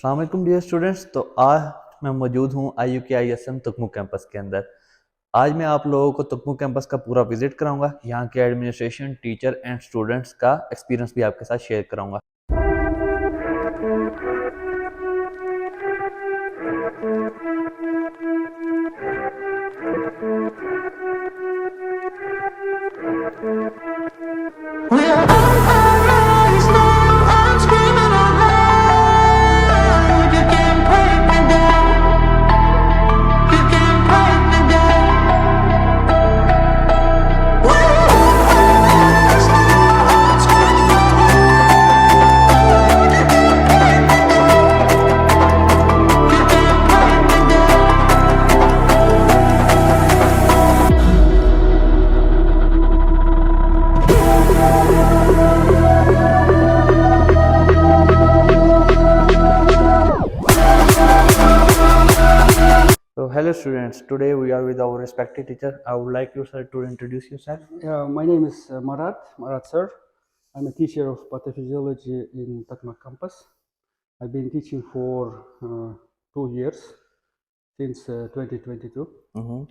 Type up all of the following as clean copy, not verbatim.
अस्सलाम वालेकुम dear students. तो आज मैं मौजूद हूँ IUKISM तुकमुक कैंपस के अंदर। आज मैं आप लोगों को तुकमुक कैंपस का पूरा विजिट कराऊंगा। यहाँ के एडमिनिस्ट्रेशन, टीचर एंड स्टूडेंट्स का एक्सपीरियंस भी आपके साथ शेयर कराऊंगा। We're on our rise now, I'm screaming out loud. You can't break me down, you can't break me down. We're on our rise now, I'm screaming out loud. You can't break me down, you can't break me down. So hello students, today we are with our respected teacher. I would like you sir to introduce yourself. Yeah, my name is Marat sir. I'm a teacher of pathophysiology in Takmak campus. I've been teaching for 2 years, since 2022. Mhm.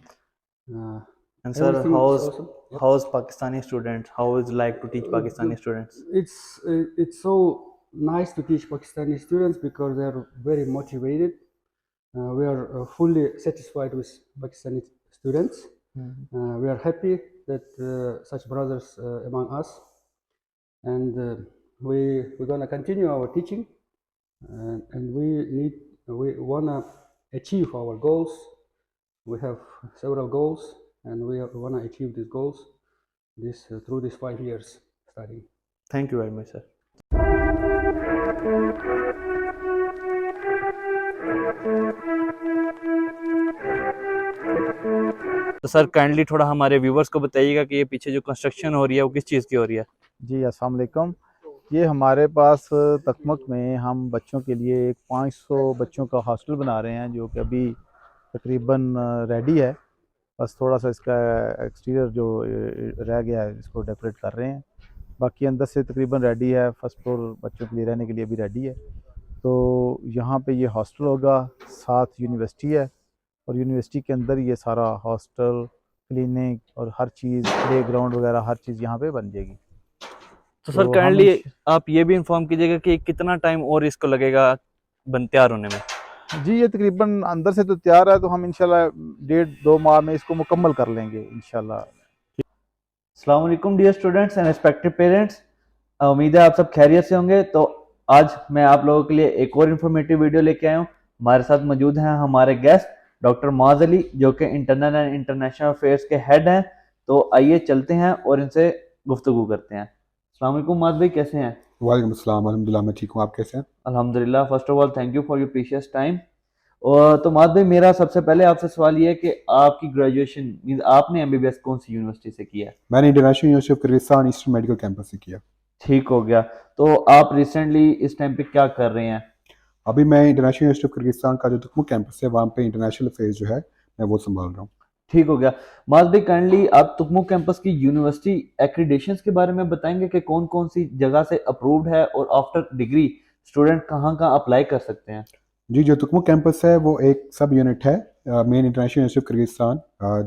Uh, And sir, everything is how's awesome. Yep. how's Pakistani students? How is it like to teach Pakistani students? It's so nice to teach Pakistani students because they're very motivated. We are fully satisfied with Pakistani students. We are happy that such brothers among us, and we're gonna continue our teaching, and we wanna achieve our goals. We have several goals, and we wanna achieve these goals through these 5 years studying. Thank you very much sir. तो sir kindly थोड़ा हमारे viewers को बताइएगा कि ये पीछे जो construction हो रही है वो किस चीज़ की हो रही है। जी अस्सलाम वालेकुम। ये हमारे पास तकमक में हम बच्चों के लिए एक 500 बच्चों का हॉस्टल बना रहे हैं, जो कि अभी तकरीबन रेडी है। बस थोड़ा सा इसका एक्सटीरियर जो रह गया है इसको डेकोरेट कर रहे हैं, बाकी अंदर से तकरीबन रेडी है। फर्स्ट फ्लोर बच्चों के लिए रहने के लिए भी रेडी है। तो यहाँ पे ये हॉस्टल होगा, साथ यूनिवर्सिटी है, और यूनिवर्सिटी के अंदर ये सारा हॉस्टल, क्लिनिक और हर चीज़, प्ले ग्राउंड वगैरह हर चीज़ यहाँ पे बन जाएगी। तो सर तो काइंडली आप ये भी इन्फॉर्म कीजिएगा कि कितना टाइम और इसको लगेगा तैयार होने में। जी ये तकरीबन अंदर से तो तैयार है, तो हम इंशाल्लाह 1.5-2 माह में इसको मुकम्मल कर लेंगे इंशाल्लाह। अस्सलाम वालेकुम dear students and respected parents, उम्मीद है आप सब खैरियत से होंगे। तो आज मैं आप लोगों के लिए एक और इन्फॉर्मेटिव वीडियो लेके आया हूँ। हमारे साथ मौजूद हैं हमारे गेस्ट डॉक्टर मुआज़ अली, जो कि इंटरनल एंड इंटरनेशनल अफेयर्स के हेड हैं। तो आइए चलते हैं और इनसे गुफ्तगू करते हैं। अस्सलाम वालेकुम मुआज़ भाई, कैसे हैं? वालेकुम अस्सलाम, अल्हम्दुलिल्लाह मैं ठीक हूँ। आप कैसे हैं? अल्हम्दुलिल्लाह। First of all thank you for your precious time. और तो मुआज़ भाई, मेरा सबसे पहले आपसे सवाल ये है कि आपकी ग्रेजुएशन मींस आपने MBBS कौन सी यूनिवर्सिटी से किया है? मैंने international university of Kyrgyzstan eastern medical campus से किया। ठीक हो गया। तो आप रिसेंटली इस टाइम पे क्या कर रहे हैं? अभी मैं इंटरनेशनल यूनिवर्सिटी ऑफ किर्गिस्तान का जो तुकमुक कैंपस है वहाँ पे इंटरनेशनल अफेयर्स जो है मैं वो संभाल रहा हूँ। ठीक हो गया। मुआज़ भाई, काइंडली आप तुकमुक कैंपस की यूनिवर्सिटी एक्रीडेशंस के बारे में बताएंगे कि कौन कौन सी जगह से अप्रूव्ड है और आफ्टर डिग्री स्टूडेंट कहाँ कहाँ अप्लाई कर सकते हैं? जी, जो तुकमुक कैंपस है वो एक सब यूनिट है main international university of Kyrgyzstan,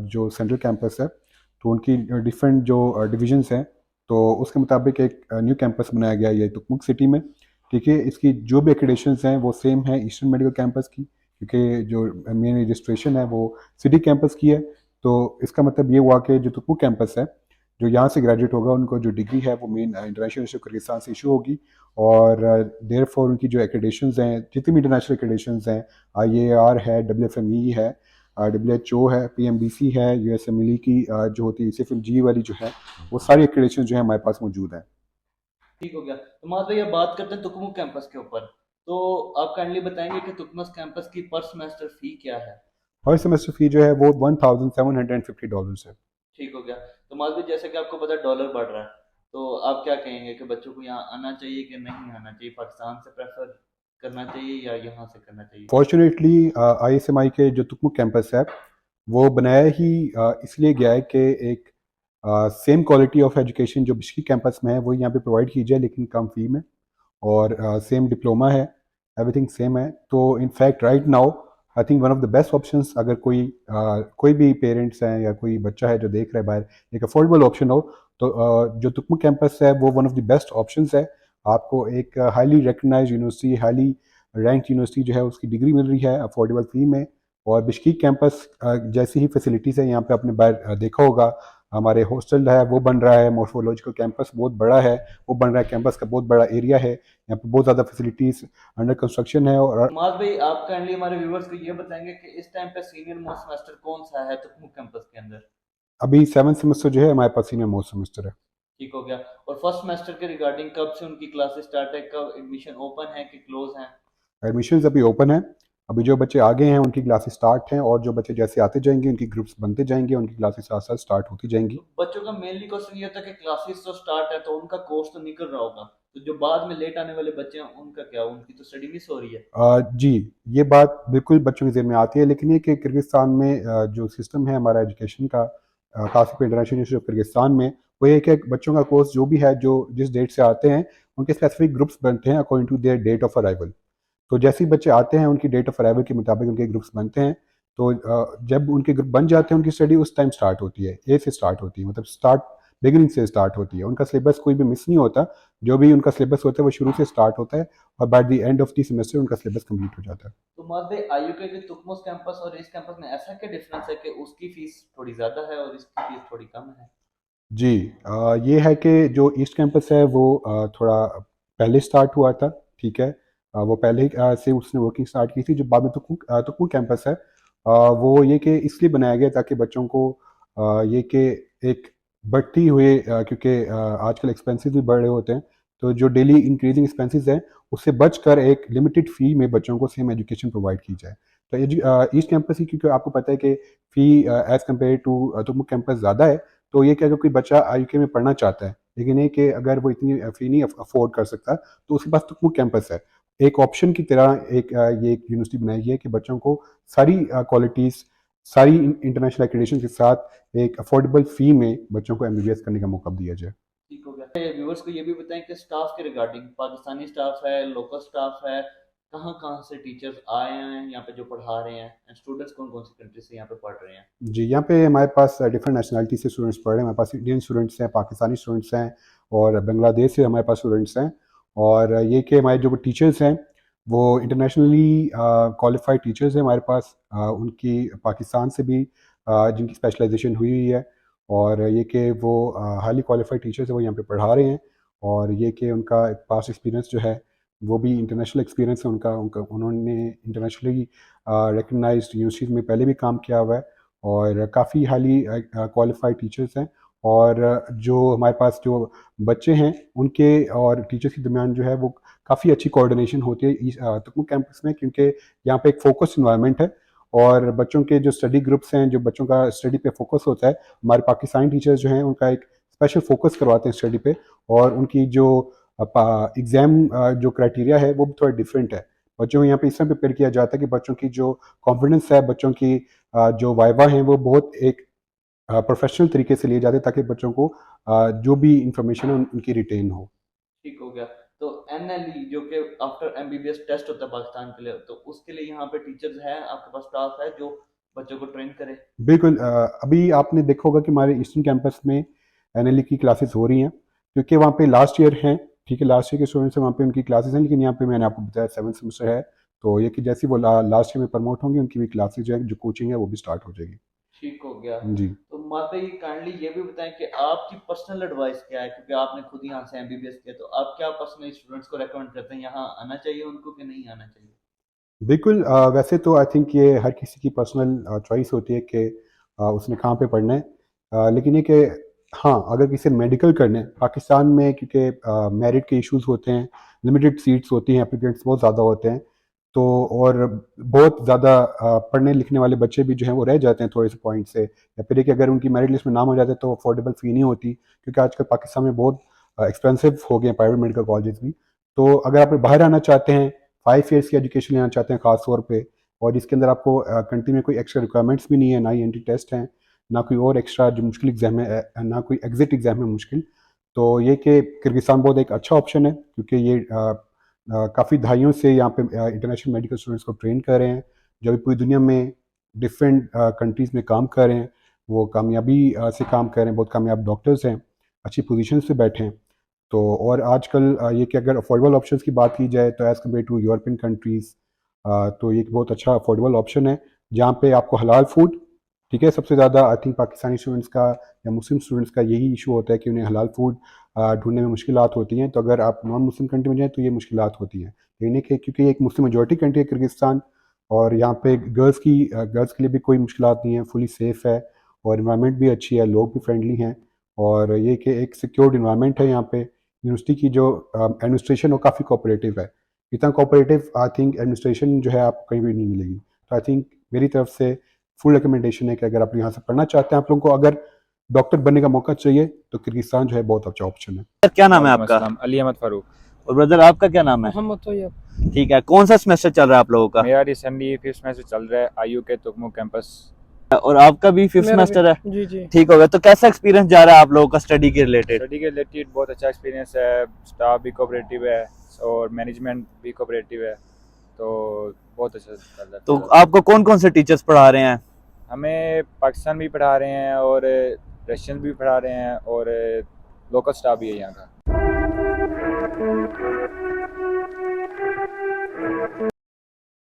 जो सेंट्रल कैंपस है। तो उनकी डिफरेंट जो डिविजन्स हैं, तो उसके मुताबिक एक न्यू कैंपस बनाया गया है ये तुकमुक सिटी में। ठीक है, इसकी जो भी एक्रीडेशंस हैं वो सेम है ईस्टर्न मेडिकल कैंपस की, क्योंकि जो मेन रजिस्ट्रेशन है वो सिटी कैंपस की है। तो इसका मतलब ये हुआ कि जो तुकमुक कैंपस है, जो यहाँ से ग्रेजुएट होगा उनको जो डिग्री है वो main international university of Kyrgyzstan से इशू होगी। और देयरफॉर उनकी जो एक्रेडिशंस हैं, जितनी भी इंटरनेशनल एक्रेडिशंस हैं, IAR है, WFME है, WHO है, PMBC है, USMLE की जो होती है CFMG वाली जो है, वो सारी एक्रेडिशंस जो है हमारे पास मौजूद हैं। ठीक हो गया। तो मुआज़ भाई, अब बात करते हैं तुकमुक कैंपस के ऊपर। तो आप काइंडली बताएंगे कि तुकमुक कैंपस की पर सेमेस्टर फी क्या है? हर सेमेस्टर फी जो है वो $1,750 है। ठीक हो गया। तो मुआज़ भाई, जैसे कि आपको पता है डॉलर बढ़ रहा है, तो आप क्या कहेंगे कि बच्चों को यहाँ आना चाहिए कि नहीं आना चाहिए? पाकिस्तान से प्रेफर करना चाहिए या यहाँ से करना चाहिए? फॉर्चुनेटली ISMI के जो तुकमुक कैंपस है वो बनाया ही इसलिए गया है कि एक सेम क्वालिटी ऑफ एजुकेशन जो बिश्की कैंपस में है वो यहाँ पे प्रोवाइड की जाए, लेकिन कम फ़ी में, और सेम डिप्लोमा है। एवरीथिंग सेम है। तो in fact right now I think one of the best options, अगर कोई भी पेरेंट्स हैं या कोई बच्चा है जो देख रहा है बाहर एक अफोर्डेबल ऑप्शन हो, तो जो तुकमुक कैंपस है वो one of the best options है। आपको एक highly recognise university, highly rank university जो है उसकी डिग्री मिल रही है अफोर्डेबल फी में। और बिश्कीक कैंपस जैसी ही फैसिलिटीज़ है यहाँ पे आपने बाहर देखा होगा, हमारे हॉस्टल है वो बन रहा है, मोर्फोलॉजिकल कैंपस बहुत बड़ा है वो बन रहा है, कैंपस का बहुत बड़ा एरिया है, यहाँ पे बहुत ज़्यादा फैसिलिटीज़ अंडर कंस्ट्रक्शन है। और माज भाई, आप काइंडली हमारे व्यूवर्स को ये बताएंगे कि इस टाइम पे सीनियर मोस्ट सेमेस्टर कौन सा है तुकमुक कैंपस के अंदर? अभी 7th सेमेस्टर जो है हमारे पास सीनियर मोस्ट सेमेस्टर है। ठीक हो गया। और फर्स्ट सेमेस्टर के रिगार्डिंग कब से उनकी क्लासेस स्टार्ट है, कब एडमिशन ओपन है कि क्लोज है? एडमिशन्स अभी ओपन है, अभी जो बच्चे आगे हैं उनकी क्लासेस स्टार्ट हैं, और जो बच्चे जैसे आते जाएंगे उनकी ग्रुप्स बनते जाएंगे, उनकी क्लासेस साथ साथ स्टार्ट होती जाएंगी। तो बच्चों का मेनली क्वेश्चन ये होता है कि क्लासेस तो स्टार्ट है तो उनका कोर्स तो निकल रहा होगा, तो जो बाद में लेट आने वाले बच्चे हैं उनका क्या, उनकी तो स्टडी मिस हो रही है। जी, ये बात बिल्कुल बच्चों के ज़हन में आती है, लेकिन ये कि किर्गिस्तान में जो सिस्टम है हमारा एजुकेशन का, खासकर इंटरनेशनल यूनिवर्सिटी ऑफ किर्गिस्तान में, वो ये कि बच्चों का कोर्स जो भी है, जो जिस डेट से आते हैं उनके स्पेसिफिक ग्रुप्स बनते हैं according to their date of arrival. तो जैसे ही बच्चे आते हैं उनकी डेट ऑफ अराइवल के मुताबिक उनके ग्रुप्स बनते हैं। तो जब उनके ग्रुप बन जाते हैं उनकी स्टडी उस टाइम स्टार्ट होती है, ए से स्टार्ट होती है, मतलब स्टार्ट बिगिनिंग से स्टार्ट होती है। उनका सिलेबस कोई भी मिस नहीं होता, जो भी उनका सिलेबस होता है वो शुरू से स्टार्ट होता है, और by the end of the semester उनका सिलेबस कंप्लीट हो जाता है। तो माज भाई, आईयूके के तुकमुक कैंपस और इस कैंपस में ऐसा क्या डिफरेंस है कि उसकी फीस थोड़ी ज्यादा है और इसकी फीस थोड़ी कम है? जी, ये है कि जो ईस्ट कैंपस है वो थोड़ा पहले स्टार्ट हुआ था, ठीक है। वो पहले ही से उसने वर्किंग स्टार्ट की थी। जो बाद में तुकमुक कैंपस है, वो ये कि इसलिए बनाया गया ताकि बच्चों को ये कि एक बढ़ती हुए, क्योंकि आजकल एक्सपेंसेस भी बढ़ रहे होते हैं, तो जो डेली इंक्रीजिंग एक्सपेंसेस हैं उससे बचकर एक लिमिटेड फ़ी में बच्चों को सेम एजुकेशन प्रोवाइड की जाए। तो ईस्ट कैंपस ही, क्योंकि आपको पता है कि फ़ी एज़ कम्पेयर टू तुकमुक कैंपस ज़्यादा है, तो ये कि अगर कोई बच्चा आईयूके में पढ़ना चाहता है, लेकिन ये कि अगर वो इतनी फ़ी नहीं अफोर्ड कर सकता, तो उसके पास तुकमुक कैंपस है। एक ऑप्शन की तरह ये एक यूनिवर्सिटी बनाई गई है कि बच्चों को सारी क्वालिटीज़, सारी इंटरनेशनल एक्रेडिटेशन के साथ एक अफोर्डेबल फ़ी में बच्चों को एमबीबीएस करने का मौका दिया जाए। ठीक हो गया। व्यूवर्स को ये भी बताएं कि स्टाफ के रिगार्डिंग पाकिस्तानी स्टाफ है, लोकल स्टाफ है, कहाँ कहाँ से टीचर्स आए हैं यहाँ पे जो पढ़ा रहे हैं, एंड स्टूडेंट्स कौन कौन सी कंट्री से यहाँ पे पढ़ रहे हैं? जी, यहाँ पे हमारे पास डिफरेंट नेशनलिटी से स्टूडेंट्स पढ़ रहे हैं। हमारे पास इंडियन स्टूडेंट्स हैं, पाकिस्तानी स्टूडेंट्स हैं, और बांग्लादेश से हमारे पास स्टूडेंट्स हैं। और ये कि हमारे जो टीचर्स हैं वो इंटरनेशनली क्वालिफाइड टीचर्स हैं हमारे पास, उनकी पाकिस्तान से भी जिनकी स्पेशलाइजेशन हुई हुई है, और ये कि वो हाईली क्वालिफाइड टीचर्स हैं, वो यहाँ पे पढ़ा रहे हैं। और ये कि उनका पास्ट एक्सपीरियंस जो है वो भी इंटरनेशनल एक्सपीरियंस है उनका उनका उन्होंने इंटरनेशनली रिकग्नाइज्ड यूनिवर्सिटीज़ में पहले भी काम किया हुआ है, और काफ़ी हाईली क्वालिफाइड टीचर्स हैं। और जो हमारे पास जो बच्चे हैं उनके और टीचर्स के दरमियान जो है वो काफ़ी अच्छी कोऑर्डिनेशन होती है तुकमुक कैंपस में, क्योंकि यहाँ पे एक फोकस इन्वायरमेंट है, और बच्चों के जो स्टडी ग्रुप्स हैं, जो बच्चों का स्टडी पे फोकस होता है, हमारे पाकिस्तानी टीचर्स जो हैं उनका एक स्पेशल फोकस करवाते हैं स्टडी पे, और उनकी जो एग्ज़ाम जो क्राइटेरिया है वो भी थोड़ा डिफरेंट है। बच्चों को यहाँ पे इस तरह प्रिपेयर किया जाता है कि बच्चों की जो कॉन्फिडेंस है, बच्चों की जो वाइवा हैं वो बहुत एक प्रोफेशनल तरीके से लिए जाते हैं, ताकि बच्चों को जो भी इंफॉर्मेशन है उनकी रिटेन हो। ठीक हो गया। तो एनएलई जो कि आफ्टर एमबीबीएस टेस्ट होता है पाकिस्तान के लिए, तो उसके लिए यहाँ पे टीचर्स हैं, आपके पास स्टाफ है जो बच्चों को ट्रेन करे? बिल्कुल, अभी आपने देखा होगा कि हमारे ईस्टर्न कैंपस में एनएलई की क्लासेस हो रही हैं, क्योंकि वहाँ पे लास्ट ईयर हैं, ठीक है, लास्ट ईयर के स्टूडेंट्स हैं, वहाँ पे उनकी क्लासेस हैं, लेकिन यहाँ पे मैंने आपको बताया 7th सेमेस्टर है, तो ये कि जैसे ही वो लास्ट ईयर में प्रमोट होंगे उनकी भी क्लासेज जो है, जो कोचिंग है वो भी स्टार्ट हो जाएगी। ठीक हो गया। जी। तो माता जी काइंडली ये भी बताएं कि आपकी पर्सनल एडवाइस क्या है, क्योंकि आपने खुद यहाँ से एमबीबीएस किया, तो आप क्या पर्सनली स्टूडेंट्स को रेकमेंड करते हैं, यहाँ आना चाहिए उनको कि नहीं आना चाहिए? बिल्कुल, वैसे तो आई थिंक ये हर किसी की पर्सनल चॉइस होती है कि उसने कहाँ पे पढ़ना है, लेकिन ये कि हाँ, अगर किसी मेडिकल करना है पाकिस्तान में, क्योंकि मेरिट के इश्यूज होते हैं, लिमिटेड सीट्स होती हैं, एप्लीकेंट्स बहुत ज़्यादा होते हैं, तो और बहुत ज़्यादा पढ़ने लिखने वाले बच्चे भी जो हैं वो रह जाते हैं थोड़े से पॉइंट से, या फिर ये कि अगर उनकी मेरिट लिस्ट में नाम हो जाते हैं तो अफोर्डेबल फ़ी नहीं होती, क्योंकि आजकल पाकिस्तान में बहुत एक्सपेंसिव हो गए हैं प्राइवेट मेडिकल कॉलेजेस भी। तो अगर आप बाहर आना चाहते हैं, 5 ईयर्स की एजुकेशन लेना चाहते हैं ख़ास तौर पे, और जिसके अंदर आपको कंट्री में कोई एक्स्ट्रा रिक्वायरमेंट्स भी नहीं है, ना ही एंट्री टेस्ट हैं, ना कोई और एक्स्ट्रा जो मुश्किल एग्ज़ाम है, ना कोई एग्ज़िट एग्ज़ाम है मुश्किल, तो ये कि किर्गिस्तान बहुत एक अच्छा ऑप्शन है, क्योंकि ये काफ़ी दहाइयों से यहाँ पे इंटरनेशनल मेडिकल स्टूडेंट्स को ट्रेन कर रहे हैं, जो अभी पूरी दुनिया में डिफरेंट कंट्रीज़ में काम कर रहे हैं। वो कामयाबी से काम कर रहे हैं, बहुत कामयाब डॉक्टर्स हैं, अच्छी पोजीशन पे बैठे हैं। तो और आजकल ये कि अगर अफोर्डेबल ऑप्शंस की बात की जाए तो as compared to European countries, तो ये एक बहुत अच्छा अफोर्डेबल ऑप्शन है, जहाँ पे आपको हलाल फूड, ठीक है, सबसे ज़्यादा आई थिंक पाकिस्तानी स्टूडेंट्स का या मुस्लिम स्टूडेंट्स का यही इशू होता है कि उन्हें हलाल फूड ढूंढने में मुश्किलात होती हैं। तो अगर आप नॉन मुस्लिम कंट्री में जाएँ तो ये मुश्किलात होती हैं, लेकिन कि क्योंकि एक मुस्लिम मेजॉरिटी कंट्री है किर्गिस्तान, और यहाँ पे गर्ल्स के लिए भी कोई मुश्किलात नहीं है, फुली सेफ़ है, और इन्वायरमेंट भी अच्छी है, लोग भी फ्रेंडली हैं, और ये कि एक सिक्योर्ड इन्वायरमेंट है यहाँ पे। यूनिवर्सिटी की जो एडमिनिस्ट्रेशन वो काफ़ी कोऑपरेटिव है, इतना कोऑपरेटिव आई थिंक एडमिनिस्ट्रेशन जो है आपको कहीं भी नहीं मिलेगी। तो आई थिंक मेरी तरफ से फुल रिकमेंडेशन है कि अगर आप यहाँ से पढ़ना चाहते हैं, आप लोगों को अगर डॉक्टर बनने का मौका चाहिए, तो किर्गिस्तान जो है बहुत अच्छा ऑप्शन है। सर क्या नाम है आपका? अली अहमद फारूक। और ब्रदर आपका क्या नाम है? मोहम्मद तैयब। ठीक है, कौन सा सेमेस्टर चल रहा है आप लोगों का? मेरा रिसेंटली 5th सेमेस्टर चल रहा है आईयू के तुगमुक कैंपस। और आपका भी 5th मेरा भी। सेमेस्टर है? जी जी। ठीक हो गया। तो कैसा एक्सपीरियंस जा रहा है आप लोगों का स्टडी के रिलेटेड? स्टडी के रिलेटेड बहुत अच्छा एक्सपीरियंस है, स्टाफ भी कोऑपरेटिव है और मैनेजमेंट भी कोऑपरेटिव है, तो बहुत अच्छा चल रहा है। तो आपको कौन कौन से टीचर्स पढ़ा रहे हैं? हमें पाकिस्तान भी पढ़ा रहे हैं और रशियन भी पढ़ा रहे हैं और लोकल स्टाफ भी है यहाँ का।